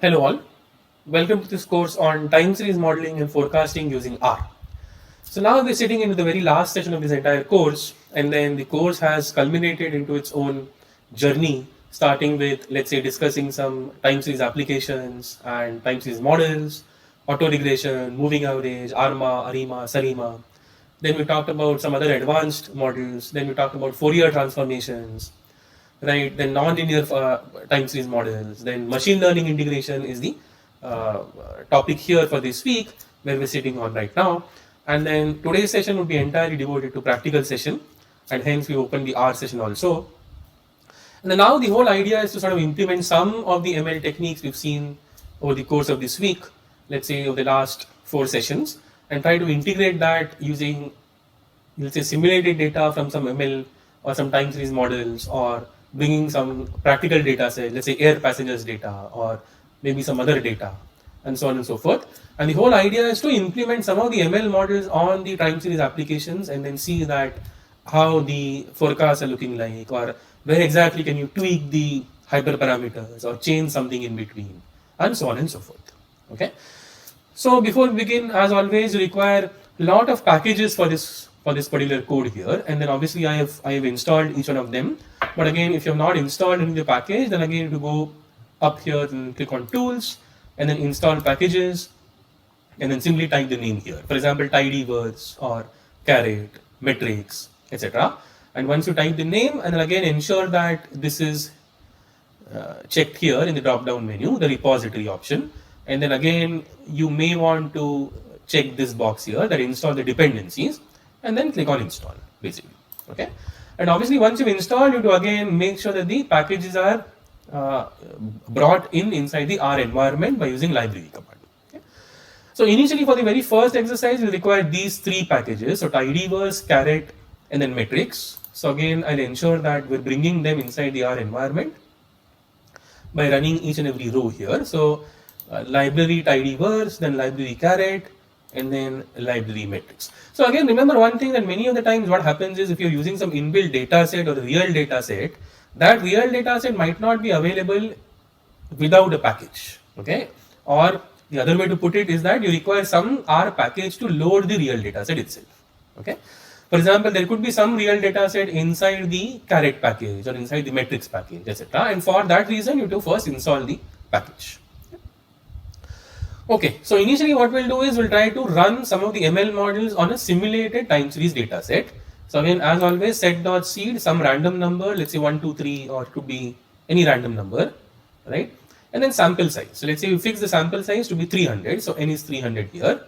Hello all, welcome to this course on time series modeling and forecasting using R. So now we're sitting into the very last session of this entire course, and then the course has culminated into its own journey, starting with, let's say, discussing some time series applications and time series models, autoregression, moving average, ARMA, ARIMA, SARIMA. Then we talked about some other advanced models. Then we talked about Fourier transformations, right? Then nonlinear time series models. Then machine learning integration is the uh, topic here for this week where we're sitting on right now. And then today's session would be entirely devoted to practical session, and hence we open the R session also. And then now the whole idea is to sort of implement some of the ML techniques we've seen over the course of this week, let's say over the last 4 sessions, and try to integrate that using, let's say, simulated data from some ML or some time series models, or bringing some practical data set, let's say air passengers data, or maybe some other data, and so on and so forth. And the whole idea is to implement some of the ML models on the time series applications and then see that how the forecasts are looking like, or where exactly can you tweak the hyperparameters or change something in between, and so on and so forth. Okay. So before we begin, as always, you require a lot of packages for this particular code here, and then obviously I have installed each one of them. But again, if you have not installed any of the package, then again you have to go up here and click on tools, and then install packages, and then simply type the name here. For example, tidyverse or caret, metrics, etc. And once you type the name, and then again ensure that this is checked here in the drop down menu, the repository option. And then again, you may want to check this box here that install the dependencies, and then click on install basically. Okay. And obviously, once you've installed, you have to again make sure that the packages are brought in inside the R environment by using library command. Okay. So initially, for the very first exercise, we require these 3 packages. So tidyverse, caret, and then metrics. So again, I'll ensure that we're bringing them inside the R environment by running each and every row here. So library tidyverse, then library caret, and then library metrics. So again, remember one thing, that many of the times what happens is if you're using some inbuilt data set or a real data set, that real data set might not be available without a package. Okay. Or the other way to put it is that you require some R package to load the real data set itself. Okay. For example, there could be some real data set inside the caret package or inside the metrics package, etc. And for that reason, you have to first install the package. Okay, so initially what we'll do is we'll try to run some of the ML models on a simulated time series data set. So again, as always, set.seed, some random number, let's say 1, 2, 3, or it could be any random number, right? And then sample size. So let's say we fix the sample size to be 300. So n is 300 here.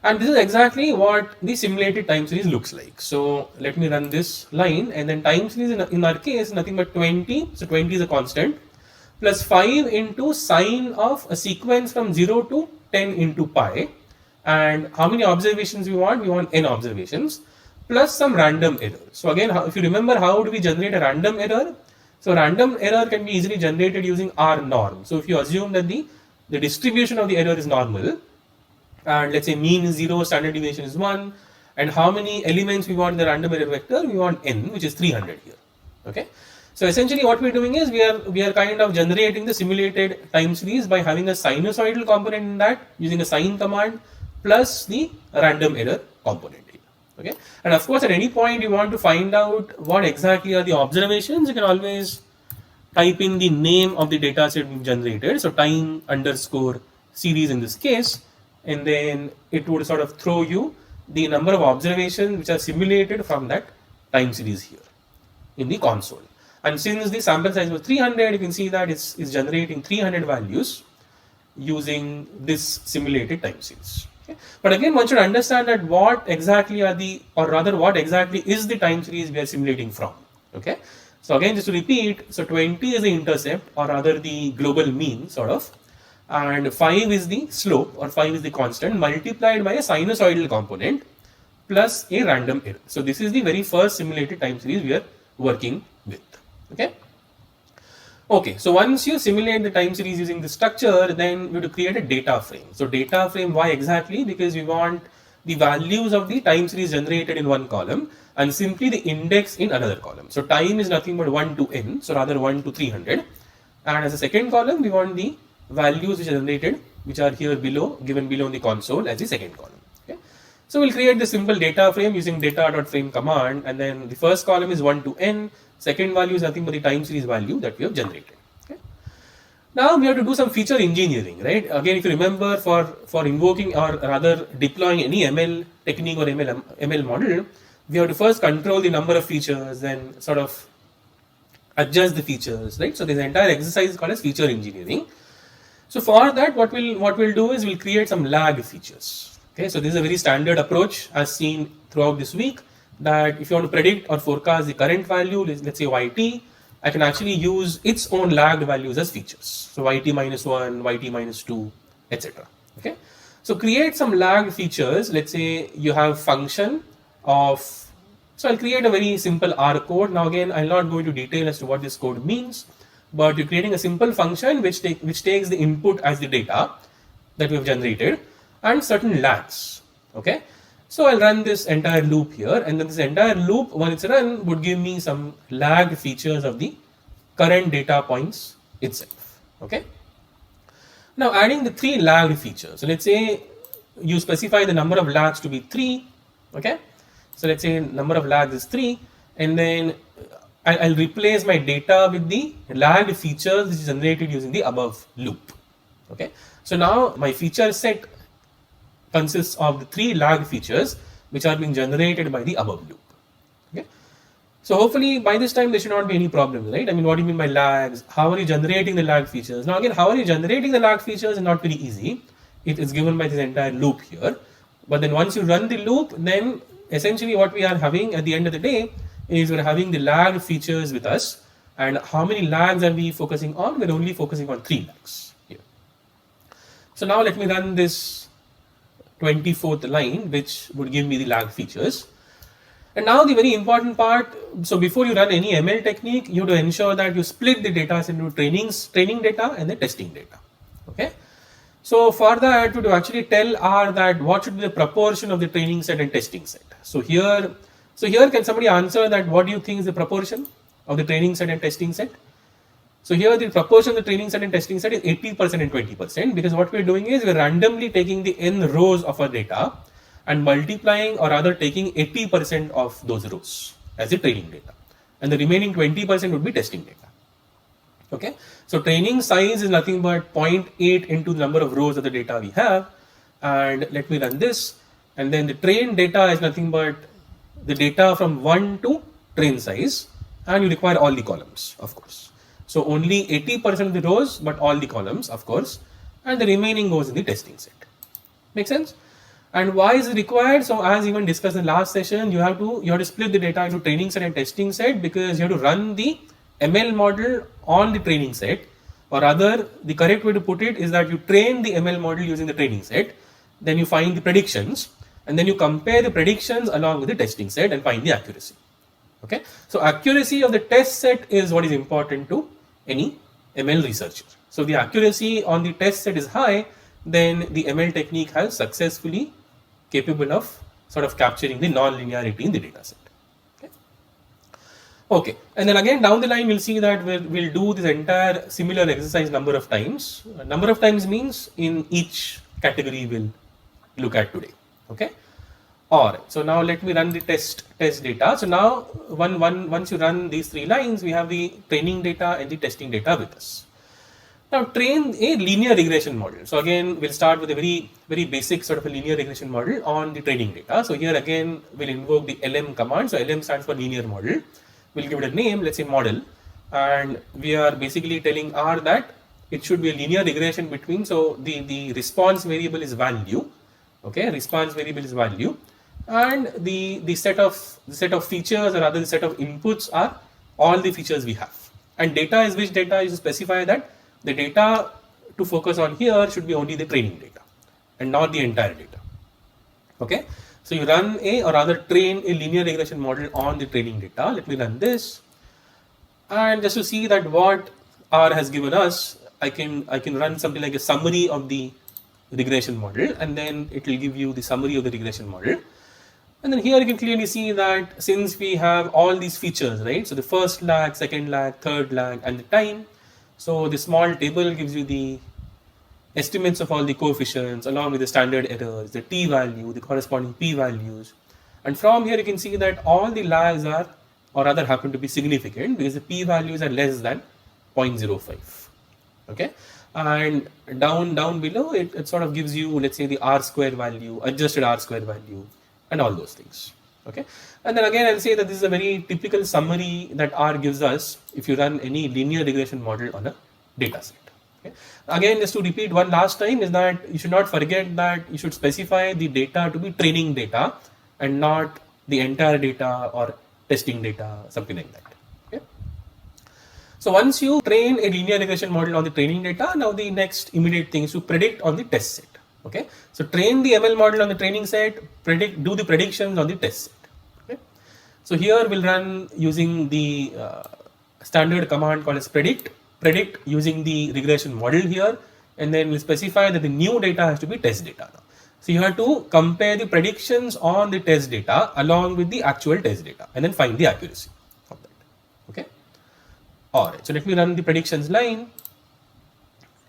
And this is exactly what the simulated time series looks like. So let me run this line, and then time series in our case, nothing but 20. So 20 is a constant, plus 5 into sine of a sequence from 0 to 10 into pi. And how many observations we want? We want n observations, plus some random error. So again, if you remember, how do we generate a random error? So random error can be easily generated using R norm. So if you assume that the distribution of the error is normal, and let's say mean is 0, standard deviation is 1, and how many elements we want in the random error vector? We want n, which is 300 here. Okay. So essentially what we're doing is we are kind of generating the simulated time series by having a sinusoidal component in that using a sine command plus the random error component here. Okay. And of course, at any point you want to find out what exactly are the observations, you can always type in the name of the data set we've generated. So time underscore series in this case, and then it would sort of throw you the number of observations which are simulated from that time series here in the console. And since the sample size was 300, you can see that it's generating 300 values using this simulated time series. Okay. But again, one should understand that what exactly are the, or rather what exactly is the time series we are simulating from. Okay. So again, just to repeat, so 20 is the intercept, or rather the global mean sort of, and 5 is the slope, or 5 is the constant, multiplied by a sinusoidal component plus a random error. So this is the very first simulated time series we are working with. Okay. Okay, so once you simulate the time series using the structure, then we have to create a data frame. So data frame, why exactly? Because we want the values of the time series generated in one column and simply the index in another column. So time is nothing but 1 to n, so rather 1 to 300. And as a second column, we want the values which are generated, which are here below, given below in the console as the second column. Okay. So we'll create the simple data frame using data.frame command, and then the first column is 1 to n, second value is nothing but the time series value that we have generated. Okay. Now we have to do some feature engineering, right? Again, if you remember, for invoking or rather deploying any ML technique or ML model, we have to first control the number of features, then sort of adjust the features, right? So this entire exercise is called as feature engineering. So for that, what we'll do is we'll create some lag features. Okay, so this is a very standard approach as seen throughout this week, that if you want to predict or forecast the current value, let's say YT, I can actually use its own lagged values as features. So YT minus 1, YT minus 2, etc. Okay, so create some lagged features. Let's say you have function of, so I'll create a very simple R code. Now again, I'll not go into detail as to what this code means, but you're creating a simple function which takes the input as the data that we have generated and certain lags. Okay, so I'll run this entire loop here, and then this entire loop, when it's run, would give me some lagged features of the current data points itself. Okay, now adding the 3 lagged features. So let's say you specify the number of lags to be 3. Okay, so let's say number of lags is 3, and then I'll replace my data with the lagged features which is generated using the above loop. Okay, so now my feature set consists of the 3 lagged features which are being generated by the above loop. Okay, so hopefully by this time there should not be any problems, right? I mean, what do you mean by lags? How are you generating the lag features? Now again, how are you generating the lag features is not very easy. It is given by this entire loop here, but then once you run the loop, then essentially what we are having at the end of the day is we're having the lag features with us. And how many lags are we focusing on? We're only focusing on 3 lags here. So now let me run this 24th line, which would give me the lag features. And now the very important part, so before you run any ML technique, you have to ensure that you split the data into training data and the testing data. Okay, so for that, to actually tell R that what should be the proportion of the training set and testing set. So here can somebody answer that what do you think is the proportion of the training set and testing set? So here the proportion of the training set and testing set is 80% and 20%, because what we're doing is we're randomly taking the n rows of our data and multiplying, or rather taking 80% of those rows as the training data, and the remaining 20% would be testing data. Okay, so training size is nothing but 0.8 into the number of rows of the data we have, and let me run this, and then the trained data is nothing but the data from 1 to train size, and you require all the columns, of course. So only 80% of the rows, but all the columns, of course, and the remaining goes in the testing set. Make sense? And why is it required? So as even discussed in the last session, you have to split the data into training set and testing set, because you have to run the ML model on the training set, or rather the correct way to put it is that you train the ML model using the training set, then you find the predictions, and then you compare the predictions along with the testing set and find the accuracy. Okay, so accuracy of the test set is what is important to any ML researcher. So the accuracy on the test set is high, then the ML technique has successfully capable of sort of capturing the non-linearity in the data set. Okay, and then again down the line we'll see that we'll do this entire similar exercise number of times. Number of times means in each category we'll look at today. Okay. Alright, so now let me run the test data. So now once you run these 3 lines, we have the training data and the testing data with us. Now train a linear regression model. So again, we'll start with a very basic sort of a linear regression model on the training data. So here again, we'll invoke the LM command. So LM stands for linear model. We'll give it a name, let's say model. And we are basically telling R that it should be a linear regression between, so the response variable is value. Okay, response variable is value. And the set of features, or rather the set of inputs, are all the features we have. And data is which data? You specify that the data to focus on here should be only the training data and not the entire data. Okay, so you run or rather train a linear regression model on the training data. Let me run this, and just to see that what R has given us, I can run something like a summary of the regression model, and then it will give you the summary of the regression model. And then here you can clearly see that since we have all these features, right? So the first lag, second lag, third lag, and the time. So the small table gives you the estimates of all the coefficients along with the standard errors, the t value, the corresponding p values. And from here you can see that all the lags are, or rather happen to be significant because the p values are less than 0.05. Okay, and down below it sort of gives you, let's say, the r square value, adjusted r square value, and all those things. Okay, and then again I'll say that this is a very typical summary that R gives us if you run any linear regression model on a data set. Okay. Again, just to repeat one last time, is that you should not forget that you should specify the data to be training data and not the entire data or testing data, something like that. Okay. So once you train a linear regression model on the training data, now the next immediate thing is to predict on the test set. Okay, so train the ML model on the training set, do the predictions on the test set. Okay, so here we'll run using the standard command called as predict using the regression model here, and then we'll specify that the new data has to be test data now. So you have to compare the predictions on the test data along with the actual test data and then find the accuracy of that. Okay, alright, so let me run the predictions line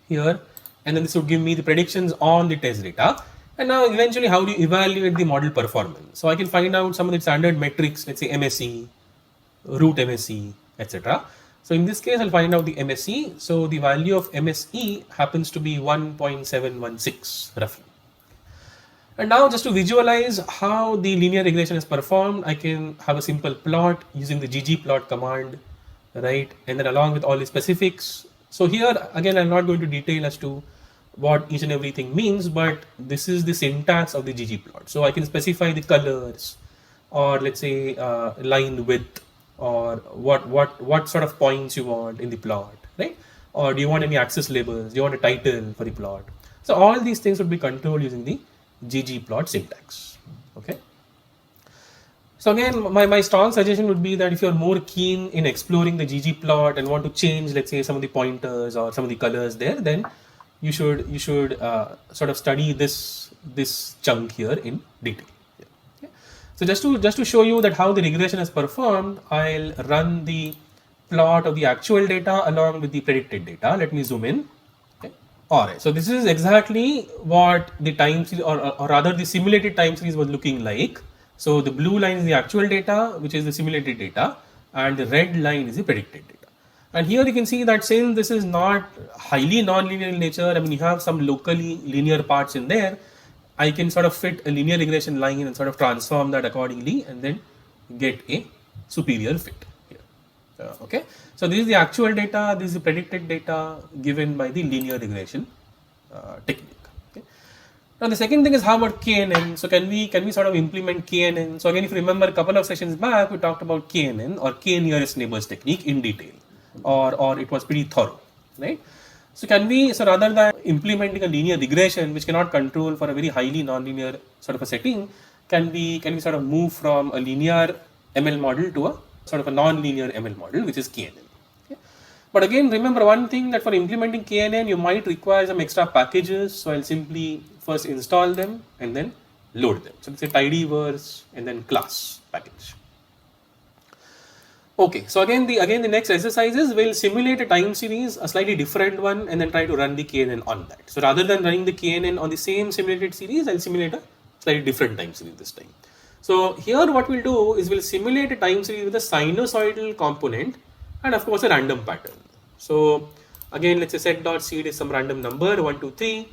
here, and then this would give me the predictions on the test data. And now eventually how do you evaluate the model performance? So I can find out some of the standard metrics, let's say MSE, root MSE, etc. So in this case I'll find out the MSE. So the value of MSE happens to be 1.716 roughly. And now just to visualize how the linear regression is performed, I can have a simple plot using the ggplot command, right? And then along with all the specifics. So here again I'm not going to detail as to what each and everything means, but this is the syntax of the ggplot. So I can specify the colors, or let's say line width, or what sort of points you want in the plot, right? Or do you want any axis labels? Do you want a title for the plot? So all these things would be controlled using the ggplot syntax. Okay. So again, my strong suggestion would be that if you're more keen in exploring the ggplot and want to change, let's say, some of the pointers or some of the colors there, then you should sort of study this chunk here in detail. Yeah. Okay. So just to show you that how the regression is performed, I'll run the plot of the actual data along with the predicted data. Let me zoom in. Okay. All right. So this is exactly what the time series, or rather the simulated time series, was looking like. So the blue line is the actual data, which is the simulated data, and the red line is the predicted data. And here you can see that since this is not highly non-linear in nature, I mean, you have some locally linear parts in there, I can sort of fit a linear regression line and sort of transform that accordingly and then get a superior fit here. Okay, so this is the actual data, this is the predicted data given by the linear regression technique. Okay. Now the second thing is, how about KNN? So can we sort of implement KNN? So again, if you remember a couple of sessions back, we talked about KNN, or K nearest neighbors technique, in detail, or it was pretty thorough, right? So can we, so rather than implementing a linear regression which cannot control for a very highly non-linear sort of a setting, can we sort of move from a linear ML model to a sort of a non-linear ML model, which is KNN? Okay. But again, remember one thing, that for implementing KNN you might require some extra packages. So I'll simply first install them and then load them. So let's say tidyverse and then class package. Okay, so again the next exercise is, we'll simulate a time series, a slightly different one, and then try to run the KNN on that. So rather than running the KNN on the same simulated series, I'll simulate a slightly different time series this time. So here what we'll do is, we'll simulate a time series with a sinusoidal component and of course a random pattern. So again, let's say set.seed is some random number 1, 2, 3,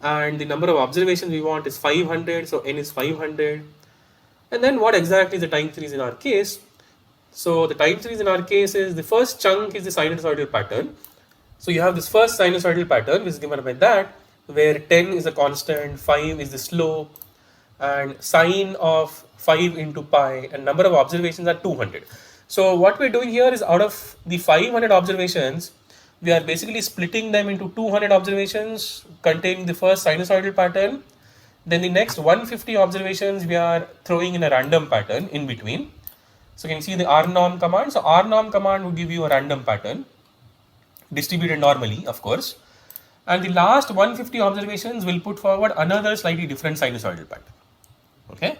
and the number of observations we want is 500, so n is 500. And then what exactly is the time series in our case? So the time series in our case is, the first chunk is the sinusoidal pattern. So you have this first sinusoidal pattern which is given by that, where 10 is a constant, 5 is the slope, and sine of 5 into pi, and number of observations are 200. So what we're doing here is, out of the 500 observations, we are basically splitting them into 200 observations containing the first sinusoidal pattern. Then the next 150 observations we are throwing in a random pattern in between. So you can see the rnorm command. So rnorm command will give you a random pattern, distributed normally, of course. And the last 150 observations will put forward another slightly different sinusoidal pattern. Okay.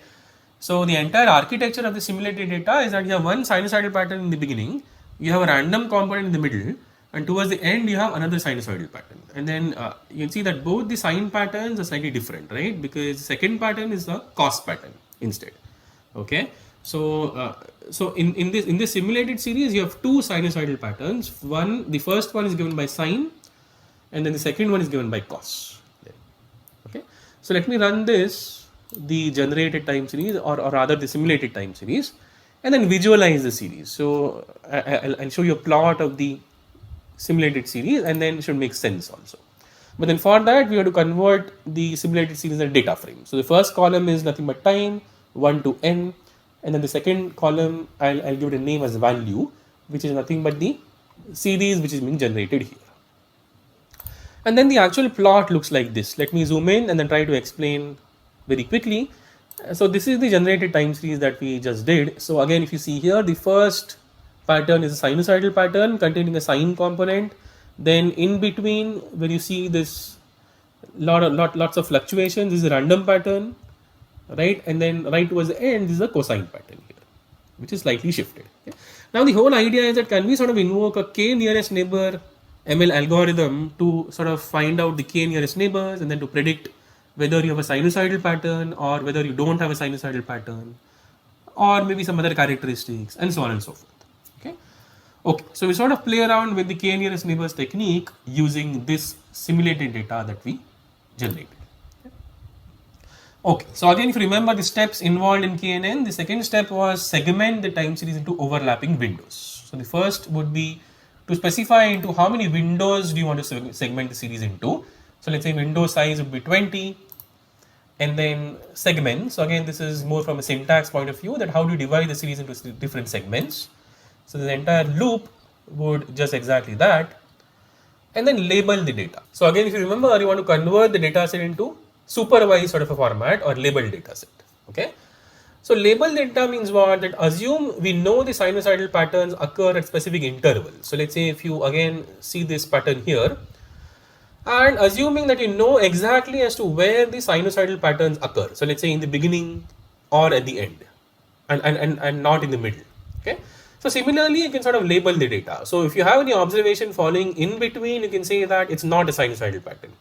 So the entire architecture of the simulated data is that you have one sinusoidal pattern in the beginning, you have a random component in the middle, and towards the end you have another sinusoidal pattern, and then you can see that both the sine patterns are slightly different, right? Because the second pattern is the cos pattern instead. Okay, so in this simulated series you have two sinusoidal patterns. The first one is given by sine, and then the second one is given by cos. Okay, so let me run this, the generated time series, or rather the simulated time series, and then visualize the series. So I'll show you a plot of the simulated series, and then it should make sense also. But then for that we have to convert the simulated series into data frame. So the first column is nothing but time 1 to n, and then the second column I'll give it a name as value, which is nothing but the series which is being generated here. And then the actual plot looks like this. Let me zoom in and then try to explain very quickly. So this is the generated time series that we just did. So again, if you see here, the first pattern is a sinusoidal pattern containing a sine component. Then in between, where you see this lots of fluctuations, this is a random pattern, right? And then right towards the end, this is a cosine pattern here, which is slightly shifted. Okay? Now the whole idea is that can we sort of invoke a k nearest neighbor ML algorithm to sort of find out the k nearest neighbors, and then to predict whether you have a sinusoidal pattern or whether you don't have a sinusoidal pattern, or maybe some other characteristics, and so on and so forth. Okay, so we sort of play around with the k nearest neighbors technique using this simulated data that we generated. Okay, so again, if you remember the steps involved in KNN, the second step was segment the time series into overlapping windows. So the first would be to specify into how many windows do you want to segment the series into. So let's say window size would be 20, and then segment. So again, this is more from a syntax point of view, that how do you divide the series into different segments. So the entire loop would just exactly that, and then label the data. So again, if you remember, you want to convert the data set into supervised sort of a format or labeled data set. Okay, so label data means what? That assume we know the sinusoidal patterns occur at specific intervals. So let's say if you again see this pattern here, and assuming that you know exactly as to where the sinusoidal patterns occur. So let's say in the beginning or at the end, and not in the middle. Okay. So similarly, you can sort of label the data. So if you have any observation falling in between, you can say that it's not a sinusoidal pattern.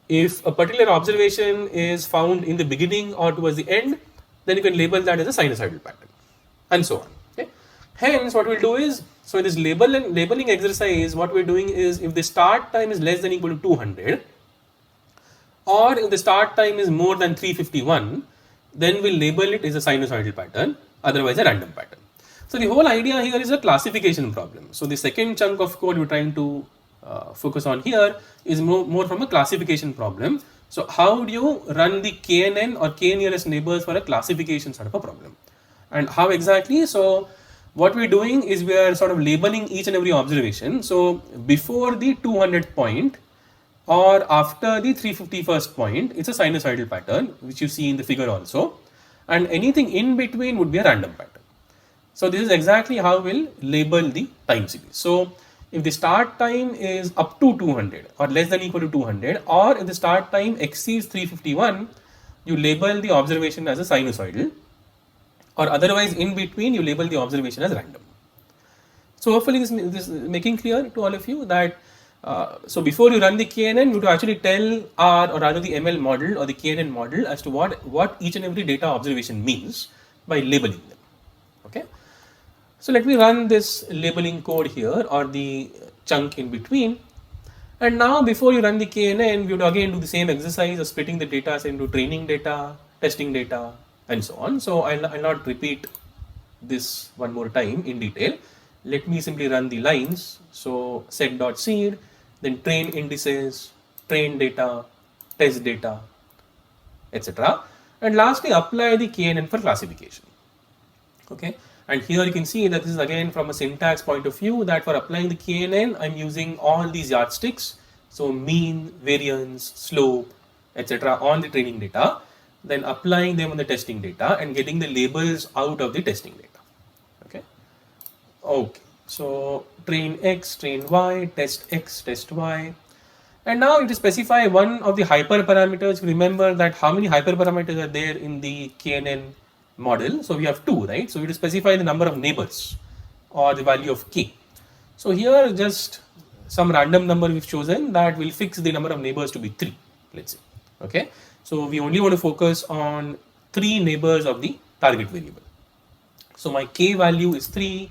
If a particular observation is found in the beginning or towards the end, then you can label that as a sinusoidal pattern, and so on. Okay? Hence, what we'll do is, so in this labeling exercise, what we're doing is, if the start time is less than or equal to 200, or if the start time is more than 351, then we'll label it as a sinusoidal pattern, otherwise a random pattern. So the whole idea here is a classification problem. So the second chunk of code we're trying to focus on here is more from a classification problem. So how do you run the KNN or k nearest neighbors for a classification sort of a problem? And how exactly? So what we're doing is we are sort of labeling each and every observation. So before the 200 point or after the 351st point, it's a sinusoidal pattern, which you see in the figure also. And anything in between would be a random pattern. So this is exactly how we'll label the time series. So if the start time is up to 200 or less than or equal to 200, or if the start time exceeds 351, you label the observation as a sinusoidal, or otherwise in between you label the observation as random. So hopefully this is making clear to all of you that so before you run the KNN, you have to actually tell R, or rather the ML model or the KNN model, as to what each and every data observation means by labeling them. Okay. So let me run this labeling code here, or the chunk in between. And now before you run the KNN, we would again do the same exercise of splitting the data into training data, testing data, and so on. So I'll not repeat this one more time in detail. Let me simply run the lines. So set.seed, then train indices, train data, test data, etc. And lastly, apply the KNN for classification. Okay. And here you can see that this is again from a syntax point of view, that for applying the KNN, I'm using all these yardsticks. So mean, variance, slope, etc. on the training data, then applying them on the testing data and getting the labels out of the testing data. Okay. Okay. So train X, train Y, test X, test Y. And now it is specify one of the hyperparameters. Remember that how many hyperparameters are there in the KNN model? So we have 2, right? So we specify the number of neighbors or the value of k. So here just some random number we've chosen that will fix the number of neighbors to be 3, let's say. Okay, so we only want to focus on 3 neighbors of the target variable. So my k value is 3,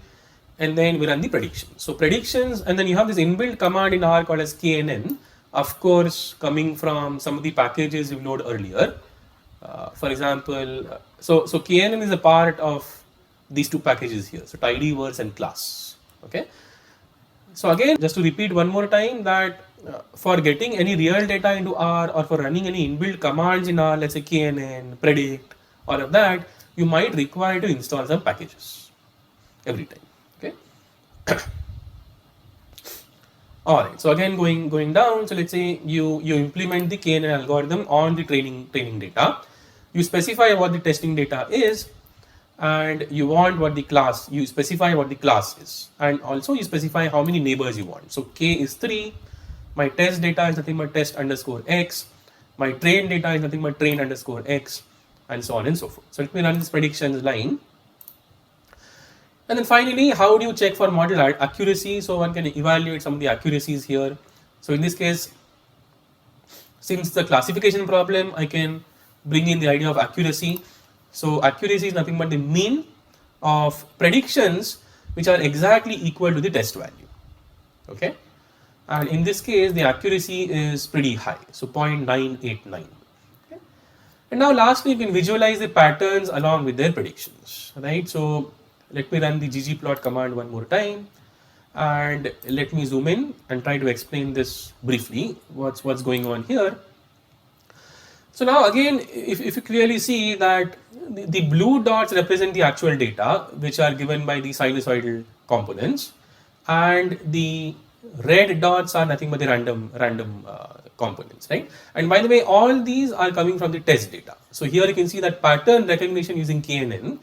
and then we run the prediction. So predictions, and then you have this inbuilt command in R called as knn, of course coming from some of the packages you load earlier. For example, so knn is a part of these 2 packages here, so tidyverse and class. Okay, so again, just to repeat one more time, that for getting any real data into R, or for running any inbuilt commands in R, let's say knn, predict, all of that, you might require to install some packages every time. Okay. All right. So again, going down. So let's say you implement the knn algorithm on the training data. You specify what the testing data is, and you want what the class. You specify what the class is, and also you specify how many neighbors you want. So k is 3. My test data is nothing but test underscore x. My train data is nothing but train underscore x, and so on and so forth. So let me run this predictions line. And then finally, how do you check for model accuracy? So one can evaluate some of the accuracies here. So in this case, since the classification problem, I can bring in the idea of accuracy. So accuracy is nothing but the mean of predictions which are exactly equal to the test value. Okay, and in this case, the accuracy is pretty high, so 0.989. Okay? And now lastly, you can visualize the patterns along with their predictions, right? So let me run the ggplot command one more time, and let me zoom in and try to explain this briefly, what's going on here. So now again, if you clearly see that the blue dots represent the actual data which are given by the sinusoidal components, and the red dots are nothing but the random components, right? And by the way, all these are coming from the test data. So here you can see that pattern recognition using knn.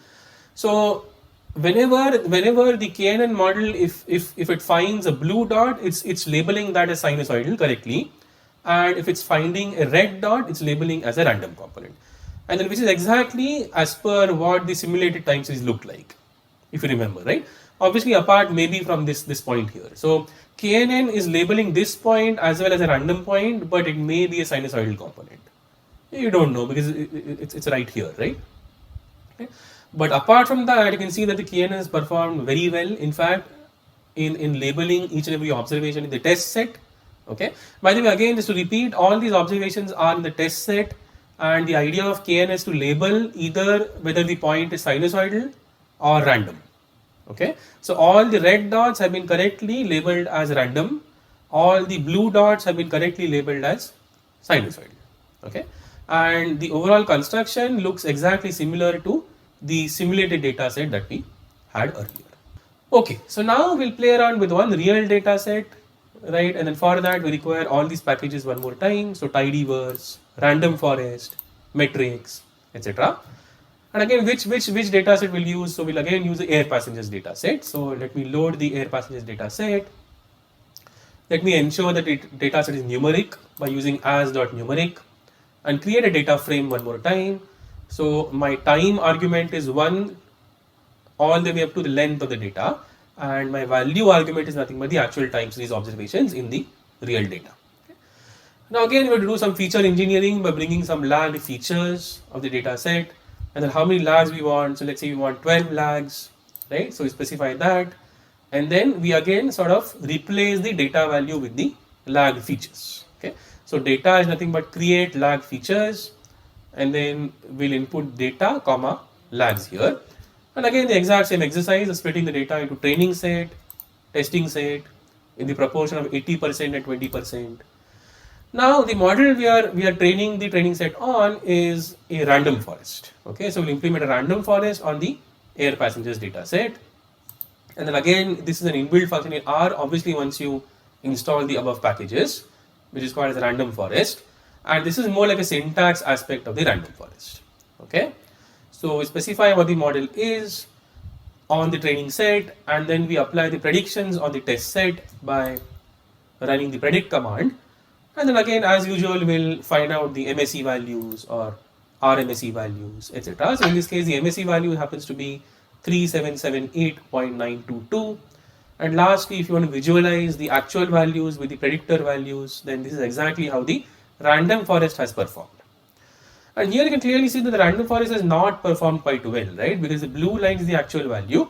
So whenever the knn model, if it finds a blue dot, it's labeling that as sinusoidal correctly, and if it's finding a red dot, it's labeling as a random component, and then which is exactly as per what the simulated time series looked like, if you remember, right? Obviously apart maybe from this point here. So knn is labeling this point as well as a random point, but it may be a sinusoidal component. You don't know because it's right here, right? Okay. But apart from that, you can see that the knn has performed very well, in fact, in labeling each and every observation in the test set. Okay. By the way, again, just to repeat, all these observations are in the test set, and the idea of knn is to label either whether the point is sinusoidal or random. Okay. So all the red dots have been correctly labeled as random. All the blue dots have been correctly labeled as sinusoidal. Okay. And the overall construction looks exactly similar to the simulated data set that we had earlier. Okay, so now we'll play around with one real data set, right? And then for that we require all these packages one more time. So tidyverse, random forest, metrics, etc. And again, which data set we'll use? So we'll again use the air passengers data set. So let me load the air passengers data set. Let me ensure that the data set is numeric by using as.numeric, and create a data frame one more time. So my time argument is 1 all the way up to the length of the data, and my value argument is nothing but the actual time series observations in the real data. Okay. Now again, we have to do some feature engineering by bringing some lagged features of the data set, and then how many lags we want. So let's say we want 12 lags, right? So we specify that, and then we again sort of replace the data value with the lag features. Okay. So data is nothing but create lag features, and then we'll input data comma lags here. And again, the exact same exercise of splitting the data into training set, testing set in the proportion of 80% and 20%. Now the model we are training the training set on is a random forest. Okay, so we'll implement a random forest on the air passengers data set. And then again, this is an inbuilt function in R, obviously once you install the above packages, which is called as a random forest. And this is more like a syntax aspect of the random forest. Okay, so we specify what the model is on the training set, and then we apply the predictions on the test set by running the predict command. And then again, as usual, we'll find out the MSE values or RMSE values, etc. So in this case, the MSE value happens to be 3778.922, And lastly, if you want to visualize the actual values with the predictor values, then this is exactly how the random forest has performed. And here you can clearly see that the random forest has not performed quite well, right? Because the blue line is the actual value,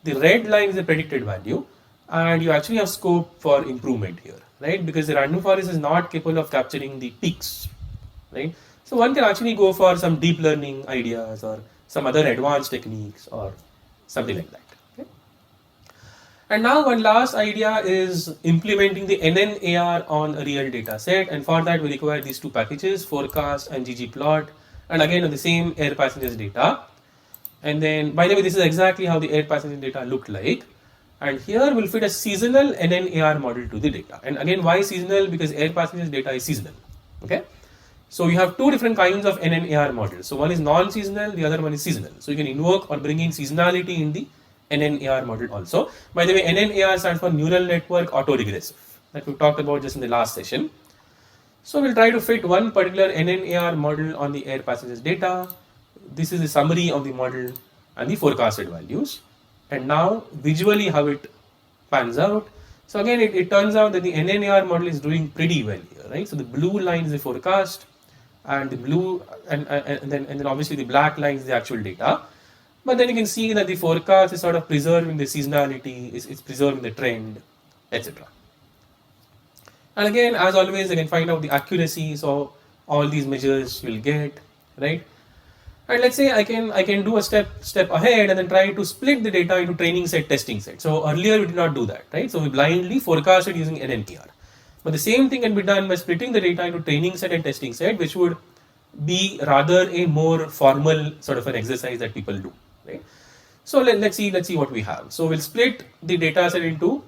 the red line is the predicted value, and you actually have scope for improvement here, right? Because the random forest is not capable of capturing the peaks, right? So one can actually go for some deep learning ideas or some other advanced techniques or something like that. Okay? And now one last idea is implementing the NNAR on a real data set, and for that we require these two packages, forecast and ggplot, and again on the same air passengers data. And then, by the way, this is exactly how the air passenger data looked like. And here we'll fit a seasonal NNAR model to the data. And again, why seasonal? Because air passengers data is seasonal. Okay. So you have two different kinds of NNAR models. So one is non-seasonal, the other one is seasonal. So you can invoke or bring in seasonality in the NNAR model also. By the way, NNAR stands for Neural Network Autoregressive, that we talked about just in the last session. So we'll try to fit one particular NNAR model on the air passengers data. This is a summary of the model and the forecasted values. And now visually how it pans out. So again, it turns out that the NNAR model is doing pretty well here, right? So the blue line is the forecast, and the blue and then obviously the black line is the actual data. But then you can see that the forecast is sort of preserving the seasonality, it's preserving the trend, etc. And again, as always, I can find out the accuracy. So all these measures will get, right? And let's say I can do a step ahead and then try to split the data into training set, testing set. So earlier we did not do that, right? So we blindly forecasted using NNPR. But the same thing can be done by splitting the data into training set and testing set, which would be rather a more formal sort of an exercise that people do, right? So let's see what we have. So we'll split the data set into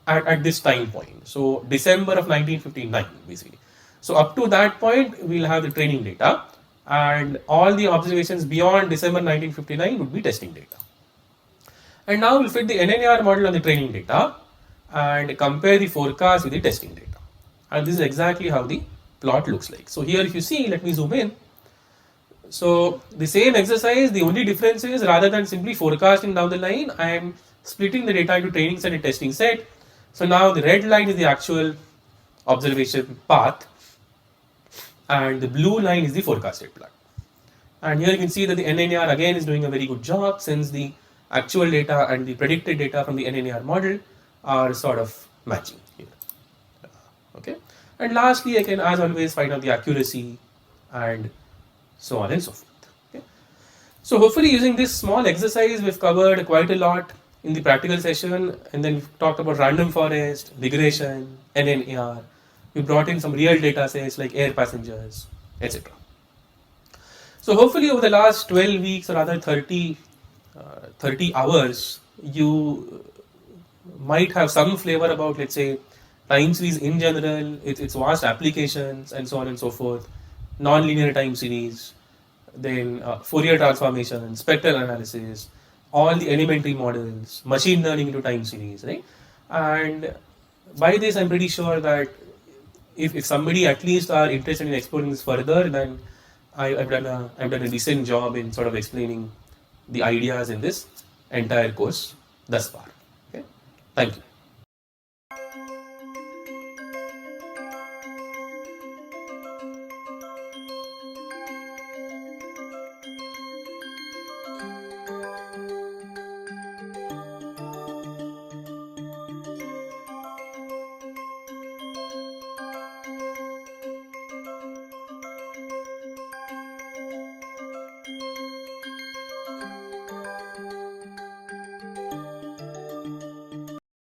at this time point. So December of 1959 basically. So up to that point we'll have the training data, and all the observations beyond December 1959 would be testing data. And now we'll fit the NNAR model on the training data and compare the forecast with the testing data. And this is exactly how the plot looks like. So here if you see, let me zoom in. So the same exercise, the only difference is rather than simply forecasting down the line, I am splitting the data into training set and testing set. So now the red line is the actual observation path, and the blue line is the forecasted plot. And here you can see that the NNAR again is doing a very good job, since the actual data and the predicted data from the NNAR model are sort of matching here. Okay. And lastly, I can, as always, find out the accuracy and so on and so forth. Okay. So hopefully using this small exercise, we've covered quite a lot in the practical session, and then we've talked about random forest, regression, NNAR. We brought in some real data sets like air passengers, etc. So hopefully over the last 12 weeks or rather 30 hours, you might have some flavor about, let's say, time series in general, its vast applications and so on and so forth, non-linear time series, then Fourier transformation, spectral analysis, all the elementary models, machine learning into time series, right? And by this, I'm pretty sure that if somebody at least are interested in exploring this further, then I've done a decent job in sort of explaining the ideas in this entire course thus far. Okay, thank you.